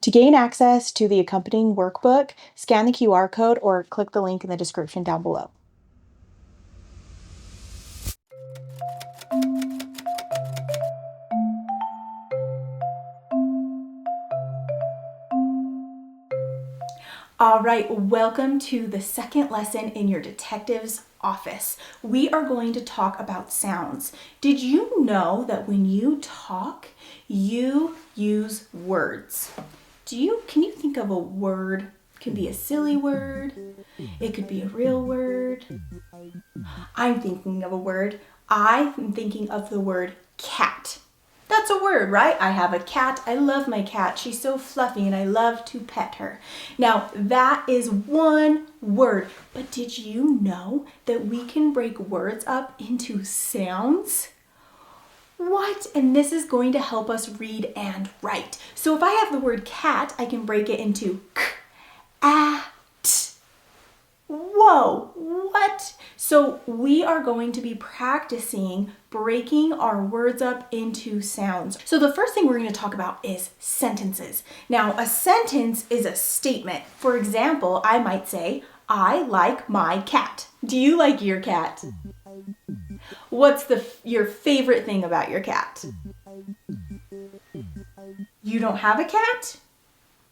To gain access to the accompanying workbook, scan the QR code or click the link in the description down below. All right, welcome to the second lesson in your detective's office. We are going to talk about sounds. Did you know that when you talk, you use words? Can you think of a word? It can be a silly word. It could be a real word. I'm thinking of a word. I'm thinking of the word cat. That's a word, right? I have a cat. I love my cat. She's so fluffy and I love to pet her. Now, that is one word. But did you know that we can break words up into sounds? What? And this is going to help us read and write. So if I have the word cat, I can break it into k, a, t. Whoa, what? So we are going to be practicing breaking our words up into sounds. So the first thing we're going to talk about is sentences. Now, a sentence is a statement. For example, I might say, I like my cat. Do you like your cat? What's your favorite thing about your cat? You don't have a cat?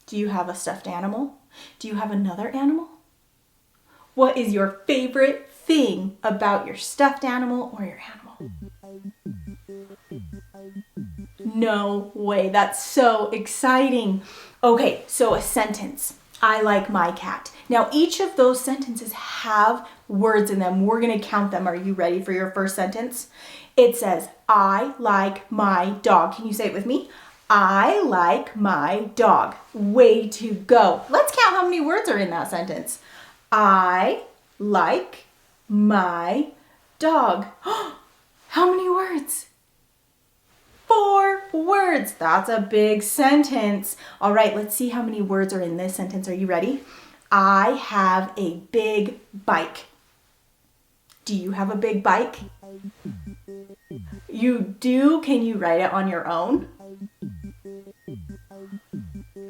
Do you have a stuffed animal? Do you have another animal? What is your favorite thing about your stuffed animal or your animal? No way, that's so exciting. Okay, so a sentence. I like my cat. Now, each of those sentences have words in them. We're going to count them. Are you ready for your first sentence? It says, I like my dog. Can you say it with me? I like my dog. Way to go. Let's count how many words are in that sentence. I like my dog. How many words? 4 words. That's a big sentence. All right, let's see how many words are in this sentence. Are you ready? I have a big bike. Do you have a big bike? You do? Can you write it on your own?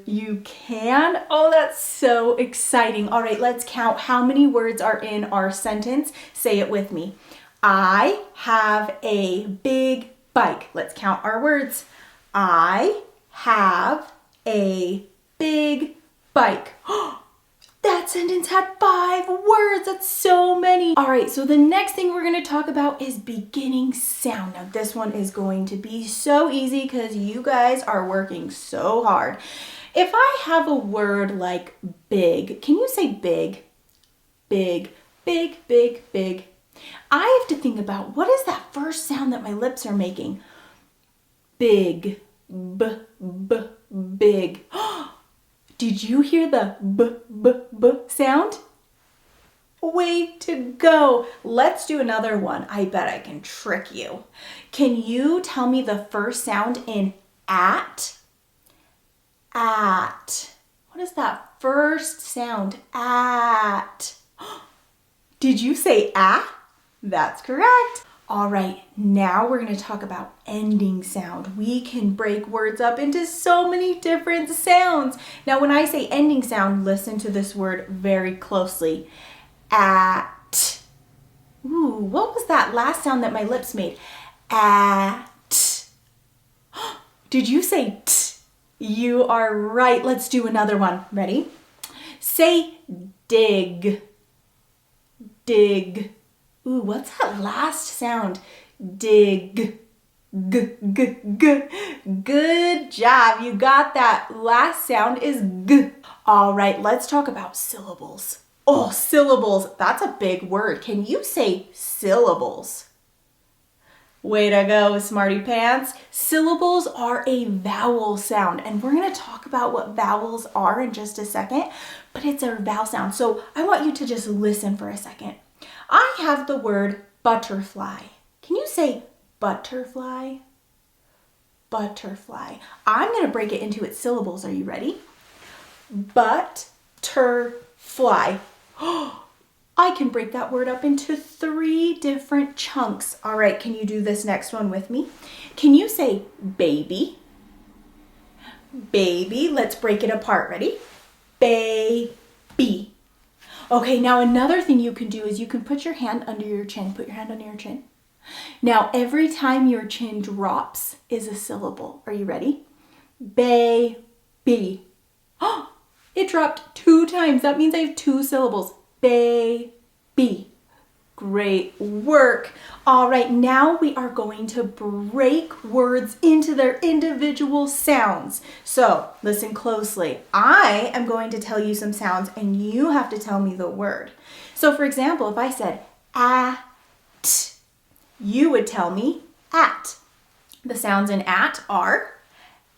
You can? Oh, that's so exciting. All right, let's count how many words are in our sentence. Say it with me. I have a big bike. Let's count our words. I have a big bike. That sentence had 5 words. That's so many. All right, so the next thing we're going to talk about is beginning sound. Now, this one is going to be so easy because you guys are working so hard. If I have a word like big, can you say big? Big, big, big, big. I have to think about what is that first sound that my lips are making? Big, b, b, big. Did you hear the b, b, b sound? Way to go. Let's do another one. I bet I can trick you. Can you tell me the first sound in at? At. What is that first sound? At. Did you say ah? That's correct. All right, now we're going to talk about ending sound. We can break words up into so many different sounds. Now, when I say ending sound, listen to this word very closely. At. Ooh, what was that last sound that my lips made? At. Did you say t? You are right. Let's do another one. Ready? Say dig. Dig. Ooh, what's that last sound? Dig. G, g, g. Good job. You got that. Last sound is g. All right, let's talk about syllables. Oh, syllables. That's a big word. Can you say syllables? Way to go, smarty pants. Syllables are a vowel sound, and we're going to talk about what vowels are in just a second, but it's a vowel sound. So I want you to just listen for a second. I have the word butterfly. Can you say butterfly? Butterfly. I'm going to break it into its syllables. Are you ready? Butterfly. I can break that word up into 3 different chunks. All right, can you do this next one with me? Can you say baby? baby. Let's break it apart. Ready? Baby. Okay, now another thing you can do is you can put your hand under your chin. Put your hand under your chin. Now, every time your chin drops is a syllable. Are you ready? Baby. Oh, it dropped 2 times. That means I have 2 syllables. Baby. Great work. All right, now we are going to break words into their individual sounds. So listen closely. I am going to tell you some sounds and you have to tell me the word. So for example, if I said at, you would tell me at. The sounds in at are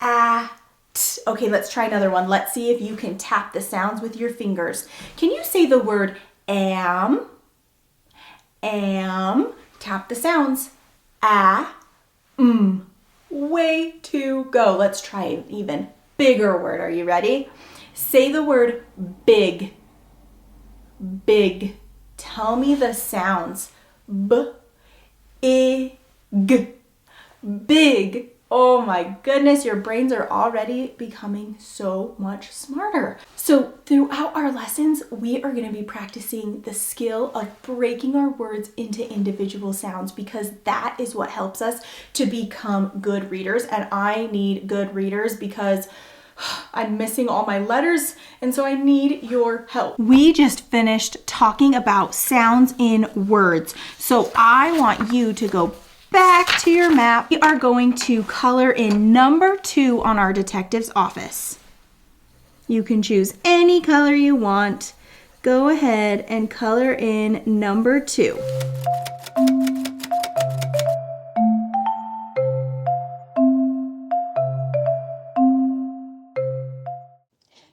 at. Okay, let's try another one. Let's see if you can tap the sounds with your fingers. Can you say the word am? Tap the sounds. Way to go. Let's try an even bigger word. Are you ready? Say the word big. Big. Tell me the sounds. B, I, g. Big. Oh my goodness, your brains are already becoming so much smarter. So throughout our lessons, we are going to be practicing the skill of breaking our words into individual sounds because that is what helps us to become good readers. And I need good readers because I'm missing all my letters, and so I need your help. We just finished talking about sounds in words. So I want you to go back to your map. We are going to color in number 2 on our detective's office. You can choose any color you want. Go ahead and color in number 2.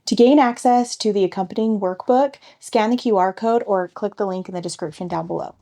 To gain access to the accompanying workbook, scan the QR code or click the link in the description down below.